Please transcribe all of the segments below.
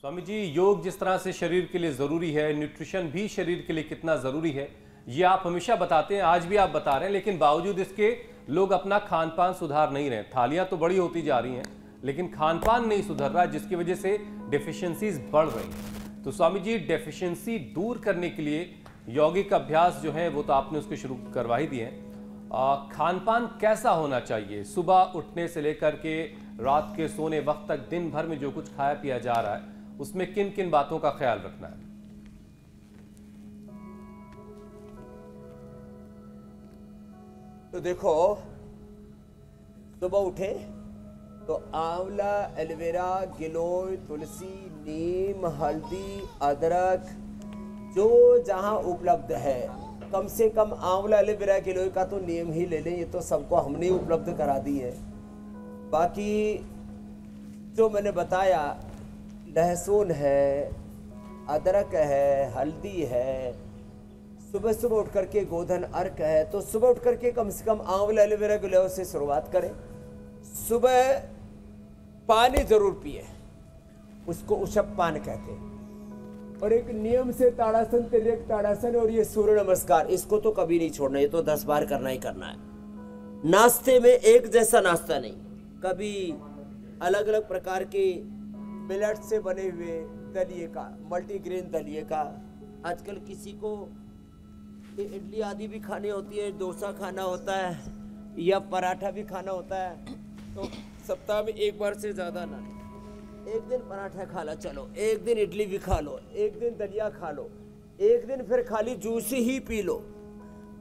स्वामी जी, योग जिस तरह से शरीर के लिए ज़रूरी है, न्यूट्रिशन भी शरीर के लिए कितना ज़रूरी है, ये आप हमेशा बताते हैं, आज भी आप बता रहे हैं, लेकिन बावजूद इसके लोग अपना खान पान सुधार नहीं रहे। थालियां तो बड़ी होती जा रही हैं, लेकिन खान पान नहीं सुधर रहा, जिसकी वजह से डेफिशिएंसीज बढ़ रही हैं। तो स्वामी जी, डेफिशिएंसी दूर करने के लिए यौगिक अभ्यास जो है वो तो आपने उसके शुरू करवा ही दिए हैं। खान पान कैसा होना चाहिए? सुबह उठने से लेकर के रात के सोने वक्त तक दिन भर में जो कुछ खाया पिया जा रहा है, उसमें किन किन बातों का ख्याल रखना है? तो देखो, सुबह उठे तो आंवला, एलोवेरा, गिलोय, तुलसी, नीम, हल्दी, अदरक जो जहां उपलब्ध है, कम से कम आंवला, एलोवेरा, गिलोय का तो नियम ही ले लें। ये तो सबको हमने उपलब्ध करा दी है। बाकी जो मैंने बताया, लहसुन है, अदरक है, हल्दी है, सुबह सुबह उठ करके गोधन अर्क है। तो सुबह उठ करके कम से कम आंवला, एलोवेरा, गिलोय से शुरुआत करें। सुबह पानी जरूर पिए, उसको उषप पान कहते हैं। और एक नियम से ताड़ासन, तिर्यक ताड़ासन और ये सूर्य नमस्कार, इसको तो कभी नहीं छोड़ना। ये तो 10 बार करना ही करना है। नाश्ते में एक जैसा नाश्ता नहीं, कभी अलग अलग प्रकार के मिलेट से बने हुए दलिए का, मल्टीग्रेन दलिए का। आजकल किसी को इडली आदि भी खानी होती है, डोसा खाना होता है या पराठा भी खाना होता है। तो सप्ताह में एक बार से ज़्यादा ना, एक दिन पराठा खा लो, चलो एक दिन इडली भी खा लो, एक दिन दलिया खा लो, एक दिन फिर खाली जूस ही पी लो,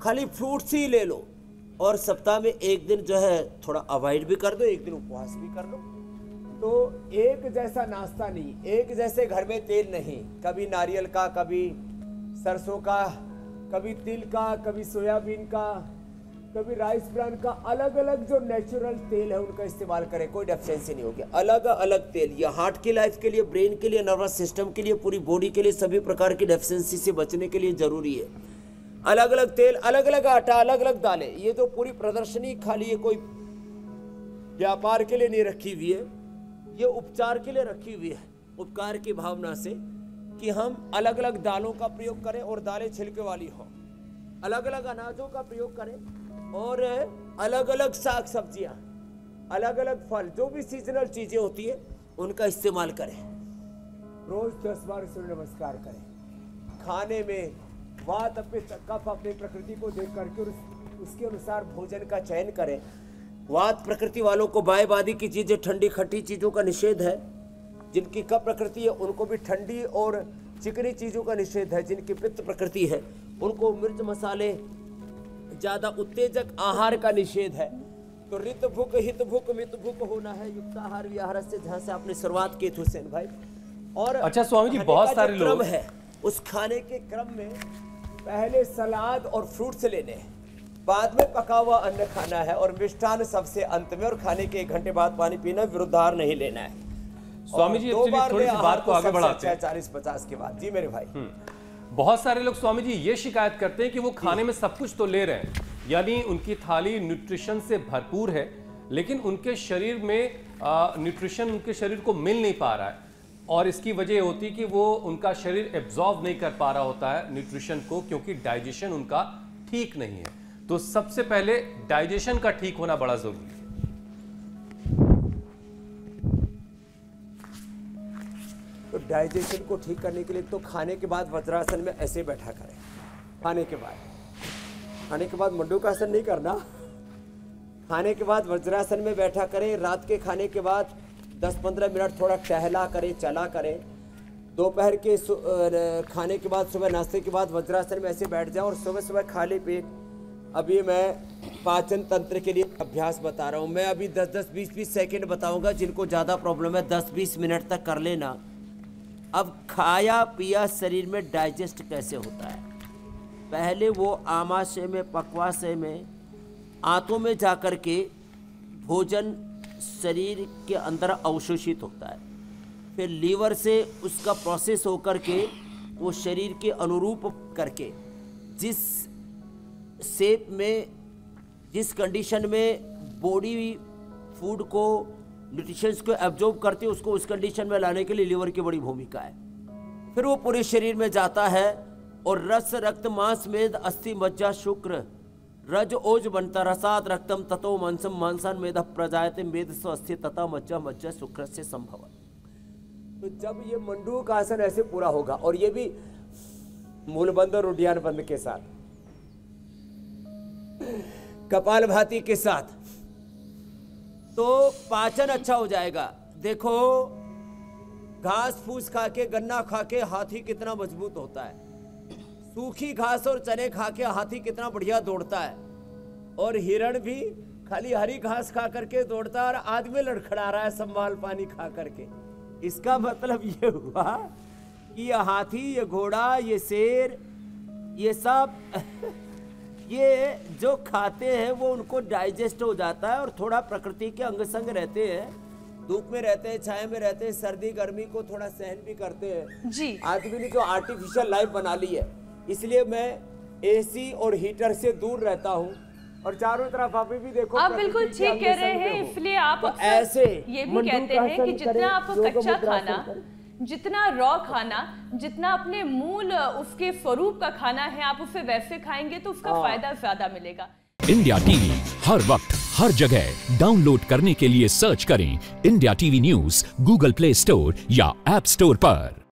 खाली फ्रूट्स ही ले लो। और सप्ताह में एक दिन जो है थोड़ा अवॉइड भी कर दो, एक दिन उपवास भी कर लो। तो एक जैसा नाश्ता नहीं, एक जैसे घर में तेल नहीं, कभी नारियल का, कभी सरसों का, कभी तिल का, कभी सोयाबीन का, कभी राइस ब्रान का। अलग अलग जो नेचुरल तेल है उनका इस्तेमाल करें, कोई डेफिशिएंसी नहीं होगी। अलग अलग तेल, ये हार्ट की लाइफ के लिए, ब्रेन के लिए, नर्वस सिस्टम के लिए, पूरी बॉडी के लिए, सभी प्रकार की डेफिशिएंसी से बचने के लिए जरूरी है। अलग अलग तेल, अलग अलग आटा, अलग अलग दालें। ये तो पूरी प्रदर्शनी खाली ये कोई व्यापार के लिए नहीं रखी हुई है, ये उपचार के लिए रखी हुई है। उपकार की भावना से कि हम अलग अलग दालों का प्रयोग करें और दालें छिलके वाली हो, अलग अलग अनाजों का प्रयोग करें और अलग अलग साग सब्जियां, अलग अलग फल, जो भी सीजनल चीजें होती है उनका इस्तेमाल करें। रोज 10 बार सूर्य नमस्कार करें। खाने में वात, पित्त, कफ अपनी प्रकृति को देख करके और उसके अनुसार भोजन का चयन करें। वात प्रकृति वालों को बायबादी की चीजें, ठंडी खट्टी चीजों का निषेध है। जिनकी कफ प्रकृति है उनको भी ठंडी और चिकनी चीजों का निषेध है। जिनकी पित्त प्रकृति है उनको मिर्च मसाले, ज्यादा उत्तेजक आहार का निषेध है। तो रित भूख, हित भूख, मित भूख होना है युक्ताहार विहार से, जहां से आपने शुरुआत की थी हुसैन भाई। और अच्छा स्वामी जी, बहुत सारे लोग है, उस खाने के क्रम में पहले सलाद और फ्रूट्स लेने हैं, बाद में पका हुआ अन्न खाना है और मिष्ठान सबसे अंत में, और खाने के 1 घंटे बाद पानी पीना, विरुद्धाहार नहीं लेना है। स्वामी जी, थोड़ी सी बात को आगे बढ़ाते हैं। 40-50 के बाद। जी मेरे भाई। बहुत सारे लोग स्वामी जी ये शिकायत करते हैं कि वो खाने में सब कुछ तो ले रहे हैं, यानी उनकी थाली न्यूट्रिशन से भरपूर है, लेकिन उनके शरीर में न्यूट्रिशन उनके शरीर को मिल नहीं पा रहा है। और इसकी वजह होती है कि वो उनका शरीर एब्जॉर्ब नहीं कर पा रहा होता है न्यूट्रिशन को, क्योंकि डाइजेशन उनका ठीक नहीं है। तो सबसे पहले डाइजेशन का ठीक होना बड़ा जरूरी है। तो डाइजेशन को ठीक करने के लिए तो खाने के बाद वज्रासन में ऐसे बैठा करें। खाने के बाद मंडूकासन नहीं करना, खाने के बाद वज्रासन में बैठा करें। रात के खाने के बाद 10-15 मिनट थोड़ा टहला करें, चला करें। दोपहर के खाने के बाद, सुबह नाश्ते के बाद वज्रासन में ऐसे बैठ जाओ और सुबह सुबह खाली पेट। अभी मैं पाचन तंत्र के लिए अभ्यास बता रहा हूँ। मैं अभी 10-10, 20-20 सेकेंड बताऊंगा। जिनको ज़्यादा प्रॉब्लम है 10-20 मिनट तक कर लेना। अब खाया पिया शरीर में डाइजेस्ट कैसे होता है? पहले वो आमाशय में, पक्वाशय में, आंतों में जाकर के भोजन शरीर के अंदर अवशोषित होता है। फिर लीवर से उसका प्रोसेस होकर के वो शरीर के अनुरूप करके जिस शेप में, जिस कंडीशन में बॉडी फूड को न्यूट्रिशंस को एब्जॉर्ब करती है, उसको उस कंडीशन में लाने के लिए लीवर की बड़ी भूमिका है। फिर वो पूरे शरीर में जाता है और रस रक्त मांस मेद अस्थि मज्जा शुक्र रज ओज बनता रसाद रक्तम ततो मांसम मांसान मेद प्रजायते मेद स्वस्थ तथा मज्जा मज्जा शुक्र से संभव। तो जब ये मंडूक आसन ऐसे पूरा होगा और ये भी मूलबंध और उड्डयन बंद के साथ, कपालभाति के साथ, तो पाचन अच्छा हो जाएगा। देखो घास फूस खा के गन्ना खा के हाथी कितना मजबूत होता है, सूखी घास और चने खा के हाथी कितना बढ़िया दौड़ता है, और हिरण भी खाली हरी घास खा करके दौड़ता है और आदमी लड़खड़ा रहा है सम्माल पानी खा करके। इसका मतलब ये हुआ कि ये हाथी, ये घोड़ा, ये शेर, ये सब ये जो खाते हैं वो उनको डाइजेस्ट हो जाता है और थोड़ा प्रकृति के अंग संग रहते हैं, धूप में रहते हैं, छाया में रहते हैं, सर्दी गर्मी को थोड़ा सहन भी करते हैं जी। आदमी ने जो आर्टिफिशियल लाइफ बना ली है, इसलिए मैं एसी और हीटर से दूर रहता हूँ और चारों तरफ आप भी देखो। आप बिल्कुल ठीक कह रहे हैं, इसलिए आप तो ऐसे ये भी कहते हैं कि जितना आपको कच्चा खाना, जितना रॉ खाना, जितना अपने मूल उसके स्वरूप का खाना है, आप उसे वैसे खाएंगे तो उसका फायदा ज्यादा मिलेगा। इंडिया टीवी हर वक्त हर जगह डाउनलोड करने के लिए सर्च करें India TV news Google play store या ऐप स्टोर पर।